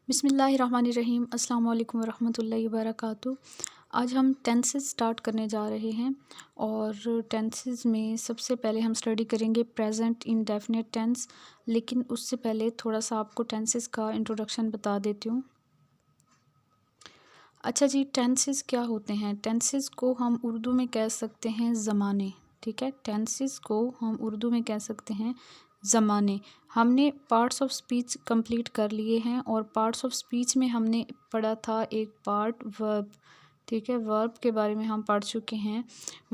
बिस्मिल्लाहिर्रहमानिर्रहीम अस्सलाम वालेकुम वरहमतुल्लाहि वबरकातुहू। आज हम टेंसेस स्टार्ट करने जा रहे हैं और टेंसेस में सबसे पहले हम स्टडी करेंगे प्रेजेंट इंडेफिनिट टेंस। लेकिन उससे पहले थोड़ा सा आपको टेंसेस का इंट्रोडक्शन बता देती हूँ। अच्छा जी, टेंसेस क्या होते हैं? टेंसेस को हम उर्दू में कह सकते हैं ज़माने। ठीक है, टेंसेस को हम उर्दू में कह सकते हैं ज़माने। हमने पार्ट्स ऑफ स्पीच कंप्लीट कर लिए हैं और पार्ट्स ऑफ स्पीच में हमने पढ़ा था एक पार्ट वर्ब। ठीक है, वर्ब के बारे में हम पढ़ चुके हैं।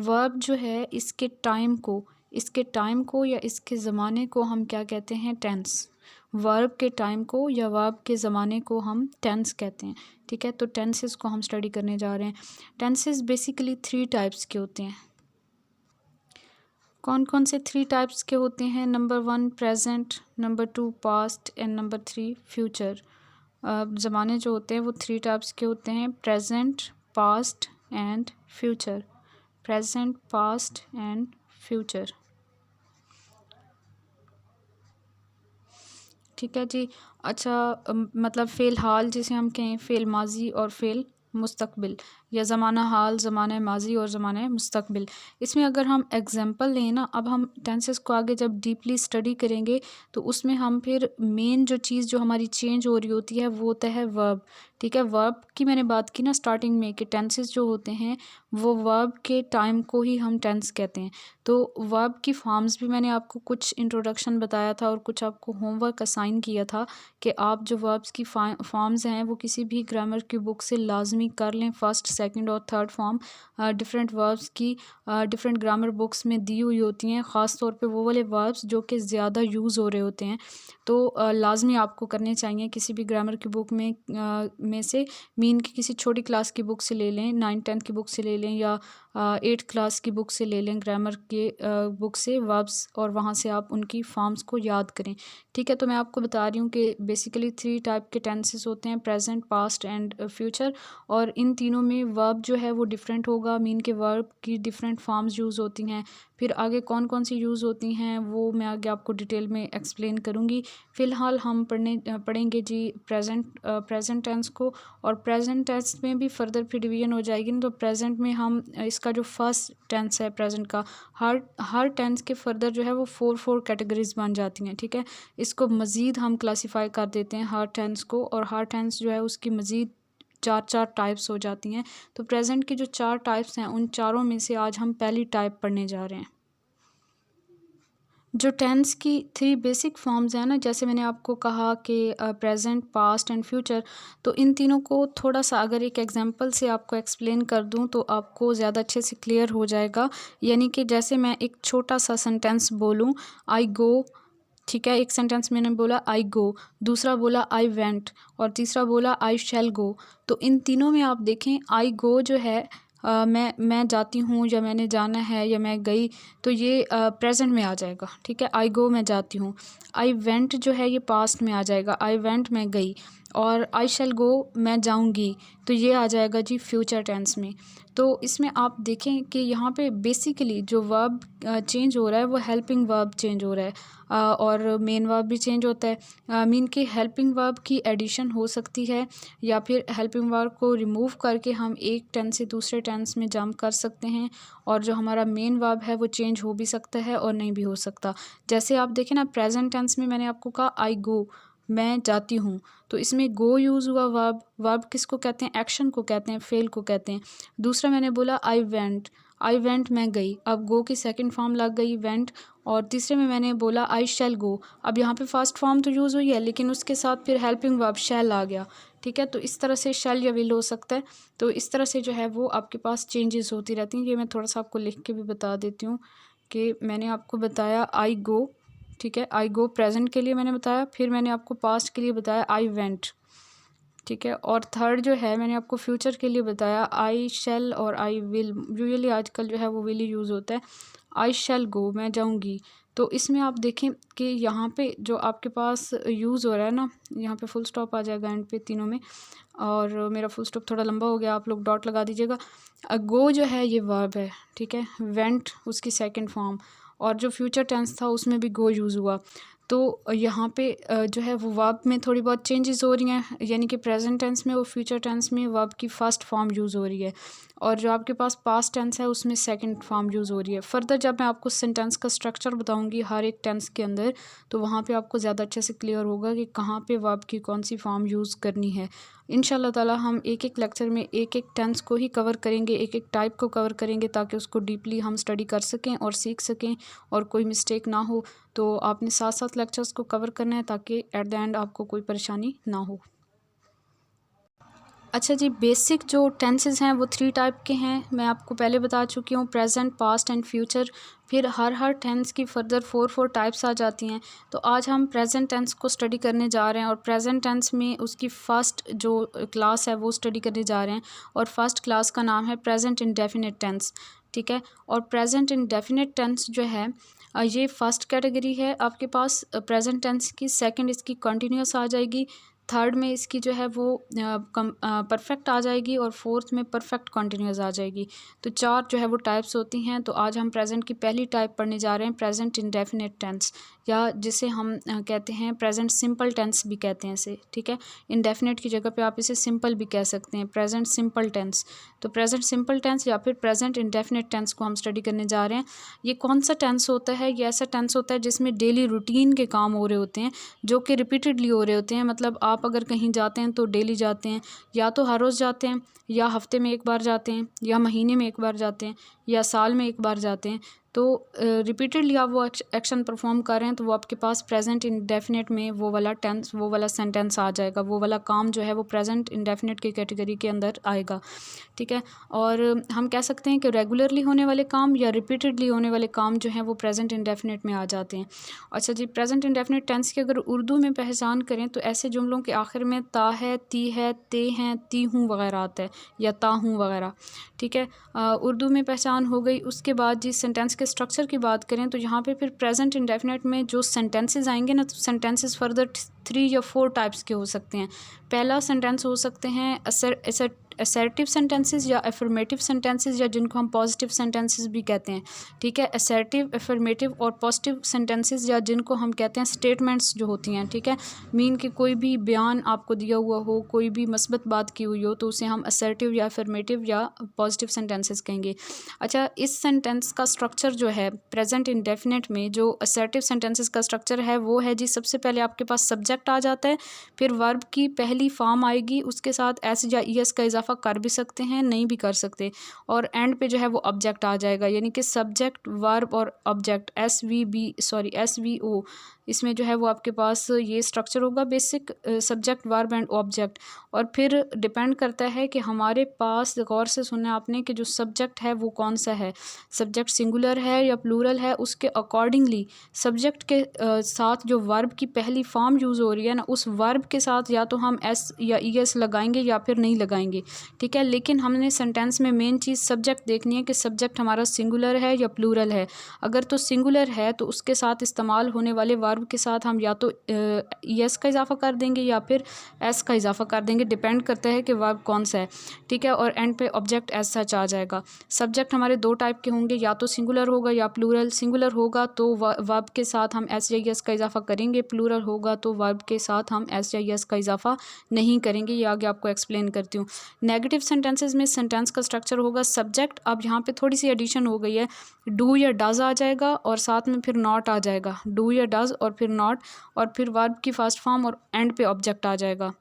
वर्ब जो है इसके टाइम को या इसके ज़माने को हम क्या कहते हैं? टेंस। वर्ब के टाइम को या वर्ब के ज़माने को हम टेंस कहते हैं। ठीक है, तो टेंसेस को हम स्टडी करने जा रहे हैं। टेंसेस बेसिकली 3 टाइप्स के होते हैं। कौन कौन से 3 टाइप्स के होते हैं? Number 1 present, number 2 past and number 3 future. ज़माने जो होते हैं वो 3 टाइप्स के होते हैं: present, past and future. Present, past and future. ठीक है जी। अच्छा, मतलब फ़िलहाल जिसे हम कहें फ़िल माज़ी और फ़िल मुस्तक़बिल, या ज़माना हाल, ज़माना माज़ी और ज़माना मुस्तक़बिल। इसमें अगर हम एग्ज़ाम्पल लें ना, अब हम टेंसेस को आगे जब डीपली स्टडी करेंगे तो उसमें हम फिर मेन जो चीज़ जो हमारी चेंज हो रही होती है वो होता है वर्ब। ठीक है, वर्ब की मैंने बात की ना स्टार्टिंग में कि टेंसेस जो होते हैं वो वर्ब के टाइम को ही हम टेंस कहते हैं। तो वर्ब की फॉर्म्स भी मैंने आपको कुछ इंट्रोडक्शन बताया था और कुछ आपको होमवर्क असाइन किया था कि आप जो वर्ब्स की फॉर्म्स हैं वो किसी भी ग्रामर की बुक से लाजमी कर लें। फर्स्ट, सेकंड और थर्ड फॉर्म डिफरेंट वर्ब्स की डिफरेंट ग्रामर बुक्स में दी हुई होती हैं, ख़ास तौर पे वो वाले वर्ब्स जो कि ज़्यादा यूज़ हो रहे होते हैं। तो लाजमी आपको करने चाहिए किसी भी ग्रामर की बुक में से। मीन की किसी छोटी क्लास की बुक से ले लें, 9th-10th की बुक से ले लें या 8th क्लास की बुक से ले लें, ग्रामर के बुक से वर्ब्स, और वहाँ से आप उनकी फॉर्म्स को याद करें। ठीक है, तो मैं आपको बता रही हूँ कि बेसिकली 3 टाइप के टेंसेस होते हैं: प्रेजेंट, पास्ट एंड फ्यूचर। और इन तीनों में वर्ब जो है वो डिफरेंट होगा। मीन के वर्ब की डिफरेंट फॉर्म्स यूज़ होती हैं। फिर आगे कौन कौन सी यूज़ होती हैं वो मैं आगे आपको डिटेल में एक्सप्लेन करूँगी। फ़िलहाल हम पढ़ेंगे जी प्रेजेंट टेंस को। और प्रेजेंट टेंस में भी फर्दर फिर डिवीजन हो जाएगी ना, तो प्रेजेंट में हम इसका जो फर्स्ट टेंस है प्रेजेंट का, हर टेंस के फर्दर जो है वो 4 कैटेगरीज बन जाती हैं। ठीक है, इसको मज़ीद हम क्लासीफाई कर देते हैं हर टेंस को, और हर टेंस जो है उसकी मज़ीद 4 टाइप्स हो जाती हैं। तो प्रेजेंट की जो 4 टाइप्स हैं उन चारों में से आज हम पहली टाइप पढ़ने जा रहे हैं। जो टेंस की 3 बेसिक फॉर्म्स हैं ना, जैसे मैंने आपको कहा कि प्रेजेंट, पास्ट एंड फ्यूचर, तो इन तीनों को थोड़ा सा अगर एक एग्जांपल से आपको एक्सप्लेन कर दूं तो आपको ज़्यादा अच्छे से क्लियर हो जाएगा। यानी कि जैसे मैं एक छोटा सा सेंटेंस बोलूं, आई गो। ठीक है, एक सेंटेंस मैंने बोला आई गो, दूसरा बोला आई वेंट, और तीसरा बोला आई शैल गो। तो इन तीनों में आप देखें आई गो जो है, मैं जाती हूँ या मैंने जाना है या मैं गई, तो ये प्रेजेंट में आ जाएगा। ठीक है, आई गो मैं जाती हूँ। आई वेंट जो है ये पास्ट में आ जाएगा, आई वेंट मैं गई। और आई शैल गो मैं जाऊँगी, तो ये आ जाएगा जी फ्यूचर टेंस में। तो इसमें आप देखें कि यहाँ पे बेसिकली जो वर्ब चेंज हो रहा है वो हेल्पिंग वर्ब चेंज हो रहा है, और मेन वर्ब भी चेंज होता है। मीन कि हेल्पिंग वर्ब की एडिशन हो सकती है या फिर हेल्पिंग वर्ब को रिमूव करके हम एक टेंस से दूसरे टेंस में जंप कर सकते हैं, और जो हमारा मेन वर्ब है वो चेंज हो भी सकता है और नहीं भी हो सकता। जैसे आप देखें ना, प्रेजेंट टेंस में मैंने आपको कहा आई गो, मैं जाती हूँ, तो इसमें गो यूज़ हुआ। वर्ब किसको कहते हैं? एक्शन को कहते हैं, फेल को कहते हैं। दूसरा मैंने बोला आई वेंट मैं गई, अब गो की सेकंड फॉर्म लग गई वेंट। और तीसरे में मैंने बोला आई शैल गो, अब यहाँ पे फर्स्ट फॉर्म तो यूज़ हुई है लेकिन उसके साथ फिर हेल्पिंग वर्ब शैल आ गया। ठीक है, तो इस तरह से शैल या विल हो सकता है। तो इस तरह से जो है वो आपके पास चेंजेस होती रहती हैं। ये मैं थोड़ा सा आपको लिख के भी बता देती हूँ कि मैंने आपको बताया आई गो। ठीक है, आई गो प्रेजेंट के लिए मैंने बताया, फिर मैंने आपको पास्ट के लिए बताया आई वेंट। ठीक है, और थर्ड जो है मैंने आपको फ्यूचर के लिए बताया आई शैल और आई विल। यूजुअली आजकल जो है वो विल ही यूज़ होता है। आई शैल गो मैं जाऊंगी। तो इसमें आप देखें कि यहाँ पे जो आपके पास यूज़ हो रहा है ना, यहाँ पे फुल स्टॉप आ जाएगा एंड पे तीनों में, और मेरा फुल स्टॉप थोड़ा लंबा हो गया, आप लोग डॉट लगा दीजिएगा। गो जो है ये वर्ब है। ठीक है, वेंट उसकी सेकंड फॉर्म, और जो फ्यूचर टेंस था उसमें भी गो यूज़ हुआ। तो यहाँ पे जो है वो वर्ब में थोड़ी बहुत चेंजेस हो रही हैं, यानी कि प्रेजेंट टेंस में और फ्यूचर टेंस में वर्ब की फ़र्स्ट फॉर्म यूज़ हो रही है, और जो आपके पास पास्ट टेंस है उसमें सेकंड फॉर्म यूज़ हो रही है। फर्दर जब मैं आपको सेंटेंस का स्ट्रक्चर बताऊंगी हर एक टेंस के अंदर, तो वहाँ पे आपको ज़्यादा अच्छे से क्लियर होगा कि कहाँ पे वर्ब की कौन सी फॉर्म यूज़ करनी है। इंशाल्लाह ताला हम एक एक लेक्चर में एक एक टेंस को ही कवर करेंगे, एक एक टाइप को कवर करेंगे, ताकि उसको डीपली हम स्टडी कर सकें और सीख सकें और कोई मिस्टेक ना हो। तो आपने साथ साथ लेक्चर्स को कवर करना है ताकि एट द एंड आपको कोई परेशानी ना हो। अच्छा जी, बेसिक जो टेंसेस हैं वो 3 टाइप के हैं। मैं आपको पहले बता चुकी हूँ, प्रेजेंट, पास्ट एंड फ्यूचर। फिर हर टेंस की फर्दर 4 टाइप्स आ जाती हैं। तो आज हम प्रेजेंट टेंस को स्टडी करने जा रहे हैं, और प्रेजेंट टेंस में उसकी फ़र्स्ट जो क्लास है वो स्टडी करने जा रहे हैं, और फर्स्ट क्लास का नाम है प्रेजेंट इंडेफिनिट टेंस। ठीक है, और प्रेजेंट इंडेफिनिट टेंस जो है ये फर्स्ट कैटेगरी है आपके पास प्रेजेंट टेंस की। सेकंड इसकी कंटिन्यूस आ जाएगी। थर्ड में इसकी जो है वो परफेक्ट आ जाएगी, और फोर्थ में परफेक्ट कंटिन्यूस आ जाएगी। तो 4 जो है वो टाइप्स होती हैं। तो आज हम प्रेजेंट की पहली टाइप पढ़ने जा रहे हैं, प्रेजेंट इंडेफिनिट टेंस, या जिसे हम कहते हैं प्रेजेंट सिंपल टेंस भी कहते हैं इसे। ठीक है, इंडेफिनिट की जगह पे आप इसे सिंपल भी कह सकते हैं, प्रेजेंट सिंपल टेंस। तो प्रेजेंट सिंपल टेंस या फिर प्रेजेंट इंडेफिनिट टेंस को हम स्टडी करने जा रहे हैं। ये कौन सा टेंस होता है? ये ऐसा टेंस होता है जिसमें डेली रूटीन के काम हो रहे होते हैं, जो कि रिपीटेडली हो रहे होते हैं। मतलब आप अगर कहीं जाते हैं तो डेली जाते हैं, या तो हर रोज़ जाते हैं, या हफ्ते में एक बार जाते हैं, या महीने में एक बार जाते हैं, या साल में एक बार जाते हैं। तो रिपीटेडली आप वो एक्शन परफॉर्म कर रहे हैं, तो वो आपके पास प्रेजेंट इंडेफिनिट में वो वाला टेंस, वो वाला सेंटेंस आ जाएगा। वो वाला काम जो है वो प्रेजेंट इंडेफिनिट की कैटेगरी के अंदर आएगा। ठीक है, और हम कह सकते हैं कि रेगुलरली होने वाले काम या रिपीटेडली होने वाले काम जो हैं वो प्रेजेंट इंडेफिनिट में आ जाते हैं। अच्छा जी, प्रेजेंट इंडेफिनिट टेंस की अगर उर्दू में पहचान करें तो ऐसे जुमलों के आखिर में ता है, ती है, ते हैं, ती हूँ वगैरह आता है, या ता हूँ वगैरह। ठीक है, उर्दू में पहचान हो गई। उसके बाद जी सेंटेंस के स्ट्रक्चर की बात करें तो यहाँ पे फिर प्रेजेंट इंडेफिनिट में जो सेंटेंसेस आएंगे ना, तो सेंटेंसेस फर्दर 3 या 4 टाइप्स के हो सकते हैं। पहला सेंटेंस हो सकते हैं असर्टिव सेंटेंसेस या अफर्मेटिव सेंटेंसेस, या जिनको हम पॉजिटिव सेंटेंसेस भी कहते हैं। ठीक है, असर्टिव, अफर्मेटिव और पॉजिटिव सेंटेंसेस, या जिनको हम कहते हैं स्टेटमेंट्स जो होती हैं। ठीक है, मीन कि कोई भी बयान आपको दिया हुआ हो, कोई भी मस्बत बात की हुई हो, तो उसे हम असर्टिव या अफर्मेटिव या पॉजिटिव सेंटेंसेस कहेंगे। अच्छा, इस सेंटेंस का स्ट्रक्चर जो है प्रेजेंट इंडेफिनिट में, जो असर्टिव सेंटेंसेस का स्ट्रक्चर है वो है जी, सबसे पहले आपके पास सब्जेक्ट आ जाता है, फिर वर्ब की पहली फॉर्म आएगी, उसके साथ एस या ई एस का इजाफा कर भी सकते हैं, नहीं भी कर सकते, और एंड पे जो है वो ऑब्जेक्ट आ जाएगा, यानी कि सब्जेक्ट, वर्ब और ऑब्जेक्ट, एस वी ओ, इसमें जो है वो आपके पास ये स्ट्रक्चर होगा, basic subject, verb and object. और फिर डिपेंड करता है कि हमारे पास, गौर से सुनना आपने, कि जो सब्जेक्ट है वो कौन सा है, सब्जेक्ट सिंगुलर है या प्लूरल है, उसके अकॉर्डिंगली सब्जेक्ट के साथ जो वर्ब की पहली फॉर्म यूज़ हो रही है ना, उस वर्ब के साथ या तो हम एस या ई एस लगाएंगे या फिर नहीं लगाएंगे। ठीक है, लेकिन हमने सेंटेंस में मेन चीज़ सब्जेक्ट देखनी है कि सब्जेक्ट हमारा सिंगुलर है या प्लूरल है। अगर तो सिंगुलर है तो उसके साथ इस्तेमाल होने वाले वर्ब के साथ हम या तो ई एस का इजाफा कर देंगे या फिर एस का इजाफा कर देंगे, डिपेंड करता है कि वर्ब कौन सा है। ठीक है, और एंड पे ऑब्जेक्ट एज सच आ जाएगा। सब्जेक्ट हमारे 2 टाइप के होंगे, या तो सिंगुलर होगा या प्लूरल। सिंगुलर होगा तो वर्ब के साथ हम एस या एस का इजाफा करेंगे, प्लूरल होगा तो वर्ब के साथ हम एस या एस का इजाफा नहीं करेंगे। ये आगे आपको एक्सप्लेन करती हूँ। नेगेटिव सेंटेंसेस में सेंटेंस का स्ट्रक्चर होगा सब्जेक्ट, अब यहाँ पे थोड़ी सी एडिशन हो गई है, डू या डज आ जाएगा, और साथ में फिर नॉट आ जाएगा, डू या डज और फिर नॉट, और फिर वर्ब की फर्स्ट फॉर्म और एंड पे ऑब्जेक्ट आ जाएगा।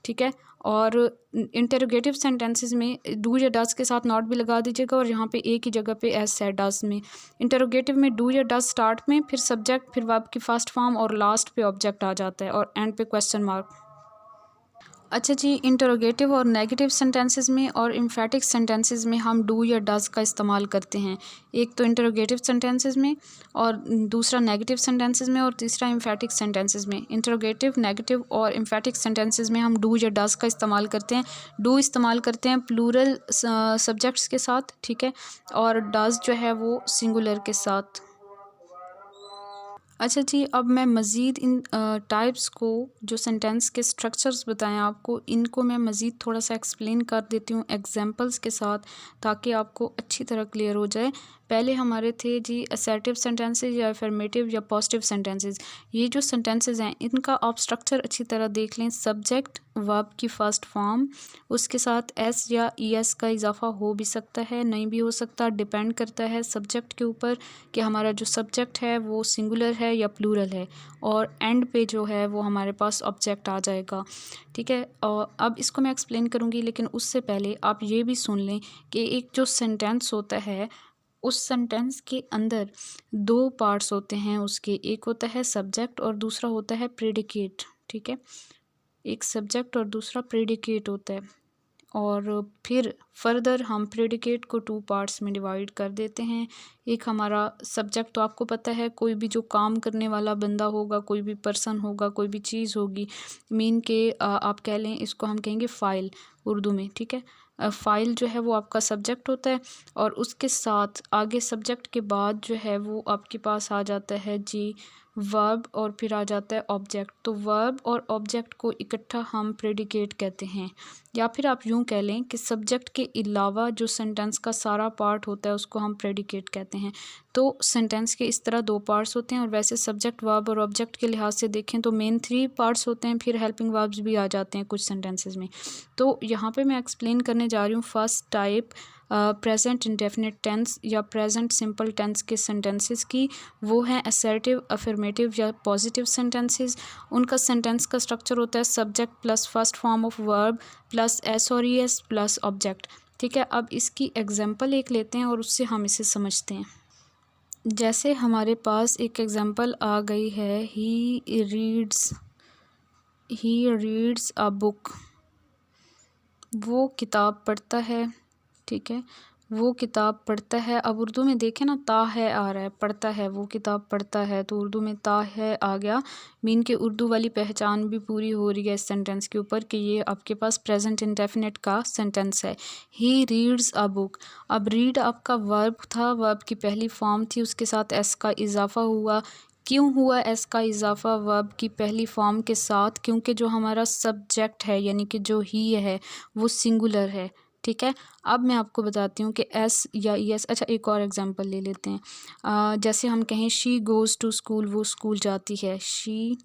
ठीक है, और इंटरोगेटिव सेंटेंसेस में डू या डज के साथ नॉट भी लगा दीजिएगा, और यहाँ पे एक ही जगह पे एज सेड डज में। इंटरोगेटिव में डू या डज स्टार्ट में, फिर सब्जेक्ट, फिर वर्ब की फर्स्ट फॉर्म और लास्ट पे ऑब्जेक्ट आ जाता है, और एंड पे क्वेश्चन मार्क। अच्छा जी, इंटरोगेटिव और नेगेटिव सेंटेंसेस में और एम्फेटिक सेंटेंसेस में हम डू या डज का इस्तेमाल करते हैं। एक तो इंटरोगेटिव सेंटेंसेस में, और दूसरा नेगेटिव सेंटेंसेस में, और तीसरा एम्फेटिक सेंटेंसेस में। इंटरोगेटिव, नेगेटिव और एम्फेटिक सेंटेंसेस में हम डू या डज का इस्तेमाल करते हैं। डू इस्तेमाल करते हैं प्लूरल सब्जेक्ट्स के साथ, ठीक है, और डज जो है वो सिंगुलर के साथ। अच्छा जी, अब मैं मज़ीद इन टाइप्स को, जो सेंटेंस के स्ट्रक्चर्स बताएँ आपको, इनको मैं मज़ीद थोड़ा-सा एक्सप्लेन कर देती हूँ एग्ज़ाम्पल्स के साथ, ताकि आपको अच्छी तरह क्लियर हो जाए। पहले हमारे थे जी असर्टिव सेंटेंसेस या अफर्मेटिव या पॉजिटिव सेंटेंसेस। ये जो सेंटेंसेस हैं, इनका आप स्ट्रक्चर अच्छी तरह देख लें। सब्जेक्ट वर्ब की फ़र्स्ट फॉर्म, उसके साथ एस या ईएस का इज़ाफ़ा हो भी सकता है, नहीं भी हो सकता, डिपेंड करता है सब्जेक्ट के ऊपर कि हमारा जो सब्जेक्ट है वो सिंगुलर है या प्लूरल है, और एंड पे जो है वो हमारे पास ऑब्जेक्ट आ जाएगा। ठीक है, और अब इसको मैं एक्सप्लेन करूँगी, लेकिन उससे पहले आप ये भी सुन लें कि एक जो सेंटेंस होता है, उस सेंटेंस के अंदर दो पार्ट्स होते हैं उसके। एक होता है सब्जेक्ट और दूसरा होता है प्रेडिकेट। ठीक है, एक सब्जेक्ट और दूसरा प्रेडिकेट होता है। और फिर फर्दर हम प्रेडिकेट को टू पार्ट्स में डिवाइड कर देते हैं। एक हमारा सब्जेक्ट, तो आपको पता है कोई भी जो काम करने वाला बंदा होगा, कोई भी पर्सन होगा, कोई भी चीज़ होगी, मीन के आप कह लें, इसको हम कहेंगे फ़ाइल उर्दू में। ठीक है, फ़ाइल जो है वो आपका सब्जेक्ट होता है, और उसके साथ आगे सब्जेक्ट के बाद जो है वो आपके पास आ जाता है जी वर्ब, और फिर आ जाता है ऑब्जेक्ट। तो वर्ब और ऑब्जेक्ट को इकट्ठा हम प्रेडिकेट कहते हैं, या फिर आप यूँ कह लें कि सब्जेक्ट के अलावा जो सेंटेंस का सारा पार्ट होता है उसको हम प्रेडिकेट कहते हैं। तो सेंटेंस के इस तरह दो पार्ट्स होते हैं, और वैसे सब्जेक्ट वर्ब और ऑब्जेक्ट के लिहाज से देखें तो मेन थ्री पार्ट्स होते हैं, फिर हेल्पिंग वर्ब्स भी आ जाते हैं कुछ सेंटेंसेस में। तो यहाँ पे मैं एक्सप्लेन करने जा रही हूँ first type present indefinite tense या प्रेजेंट सिंपल टेंस के सेंटेंसेस की। वो हैं असर्टिव, अफर्मेटिव या पॉजिटिव सेंटेंसेस। उनका सेंटेंस का स्ट्रक्चर होता है subject plus first form of verb plus S और ई एस प्लस ऑब्जेक्ट। ठीक है, अब इसकी एग्जांपल एक लेते हैं और उससे हम इसे समझते हैं। जैसे हमारे पास एक एग्जांपल आ गई है, ही रीड्स अ बुक। वो किताब पढ़ता है। ठीक है, वो किताब पढ़ता है। अब उर्दू में देखें ना, ता है आ रहा है, पढ़ता है, वो किताब पढ़ता है, तो उर्दू में ता है आ गया। मीन के उर्दू वाली पहचान भी पूरी हो रही है इस सेंटेंस के ऊपर कि ये आपके पास प्रेजेंट इंडेफिनिट का सेंटेंस है। He reads a book. अब रीड आपका वर्ब था, वर्ब की पहली फॉर्म थी, उसके साथ एस का इजाफा हुआ। क्यों हुआ एस का इजाफा वर्ब की पहली फॉर्म के साथ? क्योंकि जो हमारा सब्जेक्ट है, यानी कि जो ही है, वो सिंगुलर है। ठीक है, अब मैं आपको बताती हूँ कि एस या ई एस। अच्छा, एक और एग्जांपल ले लेते हैं। जैसे हम कहें शी गोज़ टू स्कूल, वो स्कूल जाती है। She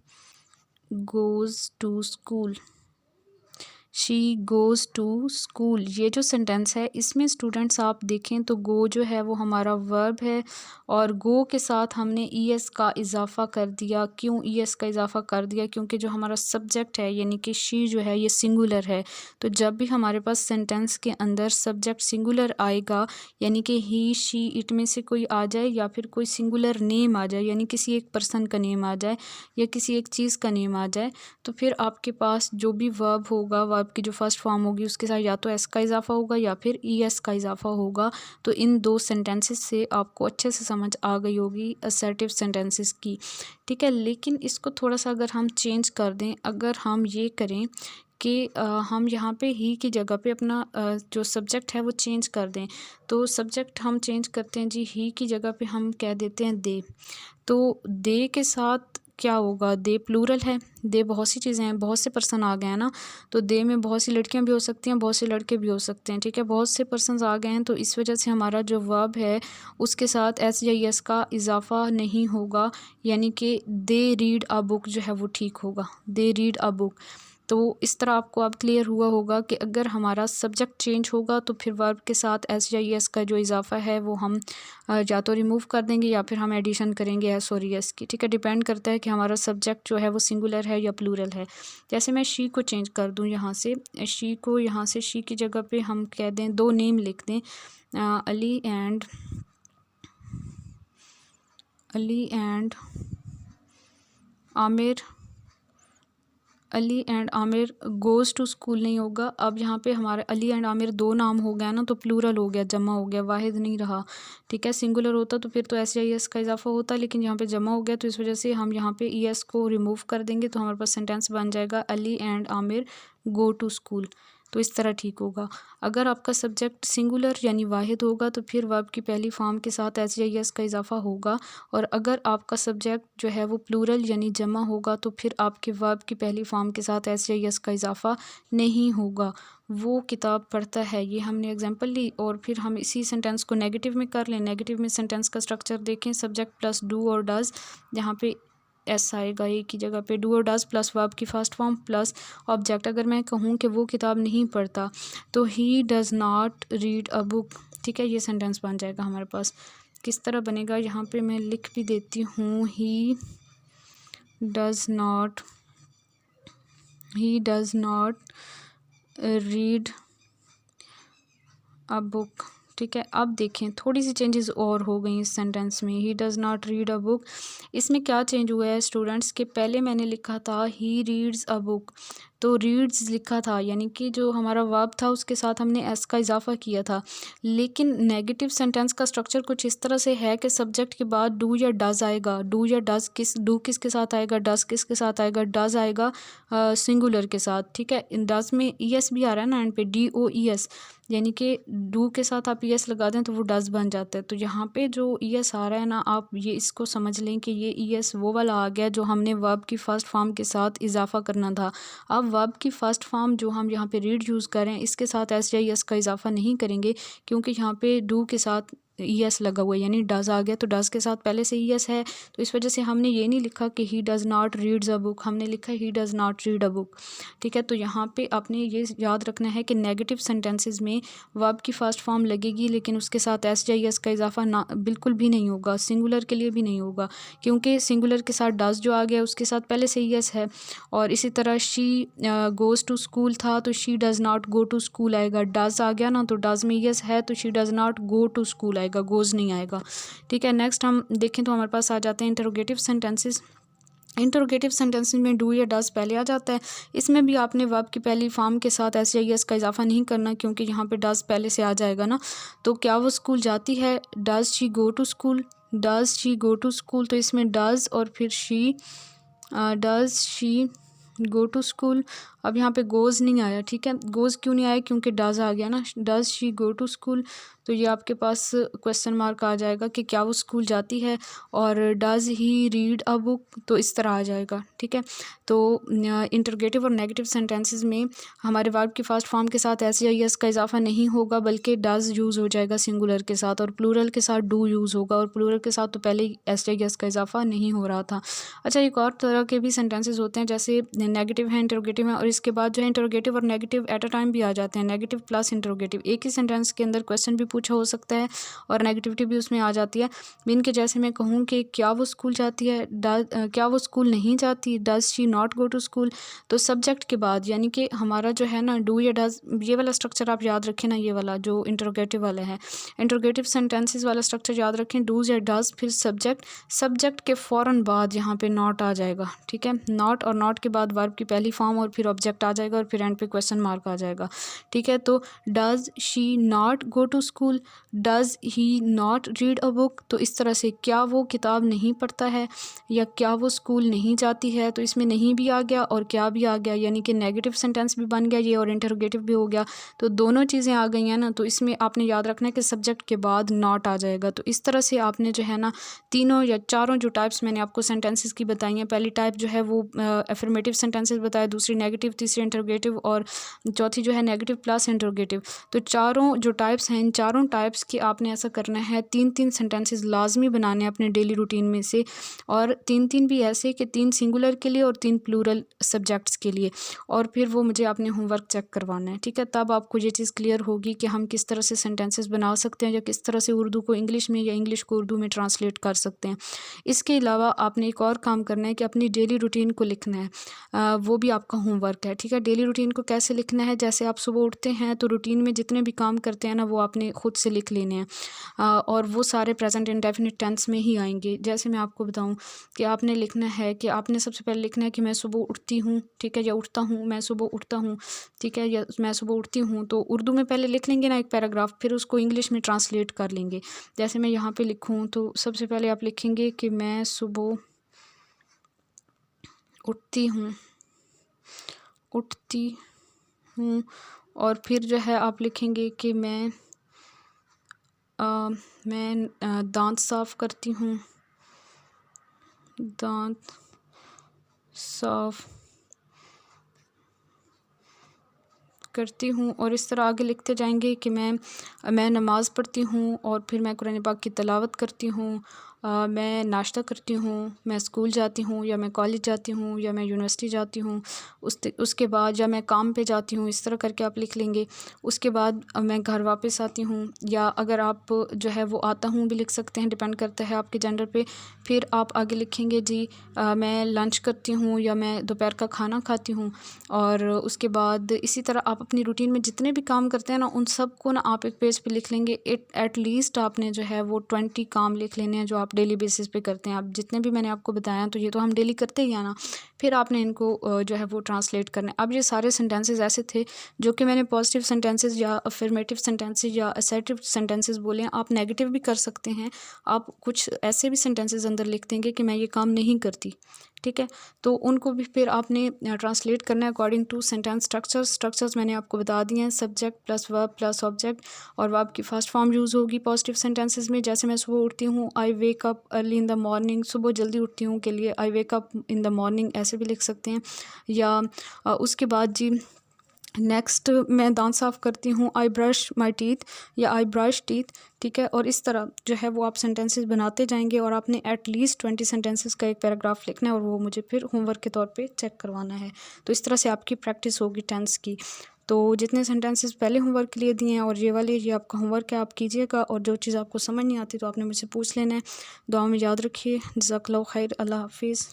goes to school, she goes to school. ये जो सेंटेंस है, इसमें स्टूडेंट्स आप देखें तो गो जो है वो हमारा वर्ब है, और गो के साथ हमने ई एस का इजाफ़ा कर दिया। क्यों ई एस का इजाफ़ा कर दिया? क्योंकि जो हमारा सब्जेक्ट है, यानी कि शी जो है, ये सिंगुलर है। तो जब भी हमारे पास सेंटेंस के अंदर सब्जेक्ट सिंगुलर आएगा, यानी कि ही, शी, इट में से कोई आ जाए, या फिर कोई सिंगुलर नेम आ जाए, यानी किसी एक पर्सन का नेम आ जाए या किसी एक चीज़ का नेम आ जाए, तो फिर आपके पास जो भी वर्ब होगा, वर्ब की जो फर्स्ट फॉर्म होगी, उसके साथ या तो एस का इजाफा होगा या फिर ई एस का इजाफा होगा। तो इन दो सेंटेंसेस से आपको अच्छे से समझ आ गई होगी असर्टिव सेंटेंसेस की। ठीक है, लेकिन इसको थोड़ा सा अगर हम चेंज कर दें, अगर हम ये करें कि हम यहाँ पे ही की जगह पे अपना जो सब्जेक्ट है वो चेंज कर दें, तो सब्जेक्ट हम चेंज करते हैं जी, ही की जगह पे हम कह देते हैं दे। तो दे के साथ क्या होगा? दे प्लूरल है, दे बहुत सी चीज़ें हैं, बहुत से पर्सन आ गए हैं ना, तो दे में बहुत सी लड़कियां भी हो सकती हैं, बहुत से लड़के भी हो सकते हैं। ठीक है, बहुत से पर्सन्स आ गए हैं, तो इस वजह से हमारा जो वर्ब है उसके साथ एस या एस का इजाफा नहीं होगा, यानी कि दे रीड अ बुक जो है वो ठीक होगा, दे रीड अ बुक। तो इस तरह आपको अब क्लियर हुआ होगा कि अगर हमारा सब्जेक्ट चेंज होगा तो फिर वर्ब के साथ एस या एस का जो इजाफा है वो हम या तो रिमूव कर देंगे या फिर हम एडिशन करेंगे एस और एस की। ठीक है, डिपेंड करता है कि हमारा सब्जेक्ट जो है वो सिंगुलर है या प्लूरल है। जैसे मैं शी को चेंज कर दूँ, यहाँ से शी को, यहाँ से शी की जगह पे हम कह दें, दो नेम लिख दें, Ali and Aamir. Ali and Aamir goes to school नहीं होगा। अब यहाँ पे हमारे अली एंड आमिर दो नाम हो गया ना, तो प्लूरल हो गया, जमा हो गया, वाहिद नहीं रहा। ठीक है, सिंगुलर होता तो फिर तो एस या एस का इजाफा होता, लेकिन यहाँ पे जमा हो गया, तो इस वजह से हम यहाँ पे ई एस को रिमूव कर देंगे, तो हमारे पास सेंटेंस बन जाएगा Ali and Aamir go to school. तो इस तरह ठीक होगा। अगर आपका सब्जेक्ट सिंगुलर यानी वाहिद होगा तो फिर वर्ब की पहली फॉर्म के साथ एस या एस का इजाफा होगा, और अगर आपका सब्जेक्ट जो है वो प्लूरल यानी जमा होगा तो फिर आपके वर्ब की पहली फॉर्म के साथ एस या एस का इजाफा नहीं होगा। वो किताब पढ़ता है, ये हमने एग्जांपल ली। और फिर हम इसी सेंटेंस को नेगेटिव में कर लें। नेगेटिव में सेंटेंस का स्ट्रक्चर देखें, सब्जेक्ट प्लस डू और डज, जहाँ पे एस आएगा एक की जगह पे, डू और डज प्लस वर्ब की फर्स्ट फॉर्म प्लस ऑब्जेक्ट। अगर मैं कहूँ कि वो किताब नहीं पढ़ता तो he does not read a book, ठीक है, ये सेंटेंस बन जाएगा हमारे पास। किस तरह बनेगा, यहाँ पे मैं लिख भी देती हूँ, he does not read a book, ठीक है। अब देखें थोड़ी सी चेंजेस और हो गई इस सेंटेंस में। He does not read a book, इसमें क्या चेंज हुआ है स्टूडेंट्स के, पहले मैंने लिखा था ही रीड्स अ बुक, तो रीड्स लिखा था, यानी कि जो हमारा वर्ब था उसके साथ हमने एस का इजाफा किया था। लेकिन नेगेटिव सेंटेंस का स्ट्रक्चर कुछ इस तरह से है कि सब्जेक्ट के बाद डू या डज आएगा। डू या डज डू किसके साथ आएगा, डज किसके साथ आएगा, डज आएगा सिंगुलर के साथ, ठीक है। इन डज में ई एस भी आ रहा है ना एंड पे, डी ओ ई एस, यानी कि डू के साथ आप ई एस लगा दें तो वो डज बन जाता है। तो यहाँ पे जो ई एस आ रहा है ना, आप ये इसको समझ लें कि ये ई एस वो वाला आ गया जो हमने वर्ब की फर्स्ट फॉर्म के साथ इजाफा करना था। अब वर्ब की फ़र्स्ट फॉर्म जो हम यहाँ पे रीड यूज़ करें, इसके साथ एस या एस का इजाफा नहीं करेंगे, क्योंकि यहाँ पे डू के साथ ई एस लगा हुआ है, यानी डज़ आ गया, तो डज़ के साथ पहले से ई एस है, तो इस वजह से हमने ये नहीं लिखा कि he does not reads a book, हमने लिखा he does not read a book, ठीक है। तो यहाँ पे आपने ये याद रखना है कि नेगेटिव सेंटेंसेस में वर्ब की फ़र्स्ट फॉर्म लगेगी, लेकिन उसके साथ एस या एस का इजाफा ना बिल्कुल भी नहीं होगा, सिंगुलर के लिए भी नहीं होगा, क्योंकि सिंगुलर के साथ डज़ जो आ गया उसके साथ पहले से ई एस है। और इसी तरह शी गोज़ टू स्कूल था तो she does not go to school आएगा, डज़ आ गया ना तो डज़ में यस है तो she does not go to school आएगा, गोज़ नहीं आएगा, ठीक है। नेक्स्ट हम देखें तो हमारे पास आ जाते हैं इंटरोगेटिव सेंटेंसेस। इंटरोगेटिव सेंटेंसेस में डू या डज़ पहले आ जाता है। इसमें भी आपने वर्ब की पहली फॉर्म के साथ एस या एस का इजाफा नहीं करना, क्योंकि यहाँ पे डज़ पहले से आ जाएगा ना। तो क्या वो स्कूल जाती है, does she go to school, does she go to school, तो इसमें डज़ और फिर does she go to school. अब यहाँ पे गोज़ नहीं आया, ठीक है, गोज़ क्यों नहीं आया, क्योंकि डज़ आ गया ना, does she go to school, तो ये आपके पास क्वेश्चन मार्क आ जाएगा कि क्या वो स्कूल जाती है। और does he read a book, तो इस तरह आ जाएगा, ठीक है। तो इंटरोगेटिव और नेगेटिव सेंटेंसेस में हमारे वर्ब की फर्स्ट फॉर्म के साथ एस या एस का इजाफा नहीं होगा, बल्कि डज़ यूज़ हो जाएगा सिंगुलर के साथ, और प्लूरल के साथ डू यूज़ होगा, और प्लूरल के साथ तो पहले ही एस या एस का इजाफा नहीं हो रहा था। अच्छा, एक और तरह के भी सेंटेंसेस होते हैं, जैसे नेगेटिव है, इंटरोगेटिव है, और इसके बाद जो है इंटरोगेटिव और नेगेटिव एट अ टाइम भी आ जाते हैं, नेगेटिव प्लस इंटरोगेटिव, एक ही सेंटेंस के अंदर क्वेश्चन भी पूछा हो सकता है और नेगेटिविटी भी उसमें आ जाती है। मीन के जैसे मैं कहूँ कि क्या वो स्कूल जाती है, क्या वो स्कूल नहीं जाती, does she not go to school, तो सब्जेक्ट के बाद यानी कि हमारा जो है ना डू या डज, ये वाला स्ट्रक्चर आप याद रखें ना, ये वाला जो इंटरोगेटिव वाला है, इंटरोगेटिव सेंटेंसेस वाला स्ट्रक्चर याद रखें, डूज या डज, फिर सब्जेक्ट के फ़ौरन बाद यहाँ पे नॉट आ जाएगा, ठीक है, नॉट, और नॉट के बाद वर्ब की पहली फॉर्म और फिर ऑब्जेक्ट आ जाएगा और फिर एंड पे क्वेश्चन मार्क आ जाएगा, ठीक है। तो does she not go to school, does he not read a book, तो इस तरह से क्या वो किताब नहीं पढ़ता है या क्या वो स्कूल नहीं जाती है, तो इसमें नहीं भी आ गया और क्या भी आ गया, यानी कि नेगेटिव सेंटेंस भी बन गया ये और इंटरोगेटिव भी हो गया, तो दोनों चीज़ें आ गई हैं ना। तो इसमें आपने याद रखना है कि सब्जेक्ट के बाद नॉट आ जाएगा। तो इस तरह से आपने जो है ना तीनों या चारों जो टाइप्स मैंने आपको सेंटेंसेस की बताई हैं, पहली टाइप जो है वो एफर्मेटिव सेंटेंसेस बताया, दूसरी नेगेटिव, तीसरी इंटरोगेटिव, और चौथी जो है नेगेटिव प्लस इंटरोगेटिव। तो चारों जो टाइप्स हैं, इन चारों टाइप्स की आपने ऐसा करना है, 3-3 सेंटेंसेस लाजमी बनाने हैं अपने डेली रूटीन में से, और 3-3 भी ऐसे कि 3 सिंगुलर के लिए और 3 प्लूरल सब्जेक्ट्स के लिए, और फिर वो मुझे आपने होमवर्क चेक करवाना है, ठीक है। तब आपको ये चीज़ क्लियर होगी कि हम किस तरह से सेंटेंसेस बना सकते हैं या किस तरह से उर्दू को इंग्लिश में या इंग्लिश को उर्दू में ट्रांसलेट कर सकते हैं। इसके अलावा आपने एक और काम करना है कि अपनी डेली रूटीन को लिखना है, वो भी आपका होमवर्क है, ठीक है। डेली रूटीन को कैसे लिखना है, जैसे आप सुबह उठते हैं तो रूटीन में जितने भी काम करते हैं ना वो आपने खुद से लिख लेने हैं, और वो सारे प्रेजेंट इंडेफिनिट टेंस में ही आएंगे। जैसे मैं आपको बताऊं कि आपने लिखना है कि आपने सबसे पहले लिखना है कि मैं सुबह उठती हूँ, ठीक है, या उठता हूँ, मैं सुबह उठता हूँ, ठीक है, या मैं सुबह उठती हूँ, तो उर्दू में पहले लिख लेंगे ना एक पैराग्राफ, फिर उसको इंग्लिश में ट्रांसलेट कर लेंगे। जैसे मैं यहाँ पे लिखूँ तो सबसे पहले आप लिखेंगे कि मैं सुबह उठती हूँ, उठती हूँ, और फिर जो है आप लिखेंगे कि मैं दांत साफ़ करती हूँ, दांत साफ़ करती हूँ। और इस तरह आगे लिखते जाएंगे कि मैं नमाज़ पढ़ती हूँ और फिर मैं कुरान पाक की तिलावत करती हूँ, मैं नाश्ता करती हूँ, मैं स्कूल जाती हूँ या मैं कॉलेज जाती हूँ या मैं यूनिवर्सिटी जाती हूँ, उसके बाद या मैं काम पे जाती हूँ, इस तरह करके आप लिख लेंगे। उसके बाद मैं घर वापस आती हूँ, या अगर आप जो है वो आता हूँ भी लिख सकते हैं, डिपेंड करता है आपके जेंडर पे। फिर आप आगे लिखेंगे जी मैं लंच करती हूँ या मैं दोपहर का खाना खाती हूँ। और उसके बाद इसी तरह आप अपनी रूटीन में जितने भी काम करते हैं ना, उन सब को ना आप एक पेज पे लिख लेंगे। एटलीस्ट आपने जो है वो 20 काम लिख लेने हैं जो आप डेली बेसिस पे करते हैं। आप जितने भी मैंने आपको बताया तो ये तो हम डेली करते ही हैं ना। फिर आपने इनको जो है वो ट्रांसलेट करना है। अब ये सारे सेंटेंसेस ऐसे थे जो कि मैंने पॉजिटिव सेंटेंसेस या अफर्मेटिव सेंटेंसेस या असर्टिव सेंटेंसेस बोले हैं। आप नेगेटिव भी कर सकते हैं। आप कुछ ऐसे भी सेंटेंसेस अंदर लिख देंगे कि मैं ये काम नहीं करती, ठीक है। तो उनको भी फिर आपने ट्रांसलेट करना है अकॉर्डिंग टू सेंटेंस स्ट्रक्चर्स मैंने आपको बता दिए हैं, subject plus verb plus object. और वर्ब की फर्स्ट फॉर्म यूज़ होगी पॉजिटिव सेंटेंसेस में। जैसे मैं सुबह उठती हूँ, I wake up early in the morning, सुबह जल्दी उठती हूँ के लिए I wake up in the morning ऐसे भी लिख सकते हैं। या उसके बाद जी नेक्स्ट मैं दांत साफ़ करती हूँ, आई ब्रश माई टीथ या आई ब्रश टीथ, ठीक है। और इस तरह जो है वो आप सेंटेंसेस बनाते जाएंगे और आपने एटलीस्ट 20 सेंटेंसेस का एक पैराग्राफ लिखना है और वो मुझे फिर होमवर्क के तौर पे चेक करवाना है। तो इस तरह से आपकी प्रैक्टिस होगी टेंस की। तो जितने सेंटेंसेस पहले होमवर्क के लिए दिए हैं और ये वाले, ये आपका होमवर्क है, आप कीजिएगा। और जो चीज़ आपको समझ नहीं आती तो आपने मुझसे पूछ लेना है। दुआ में याद रखिए। जज़ाकल्लाहु खैर। अल्लाह हाफिज़।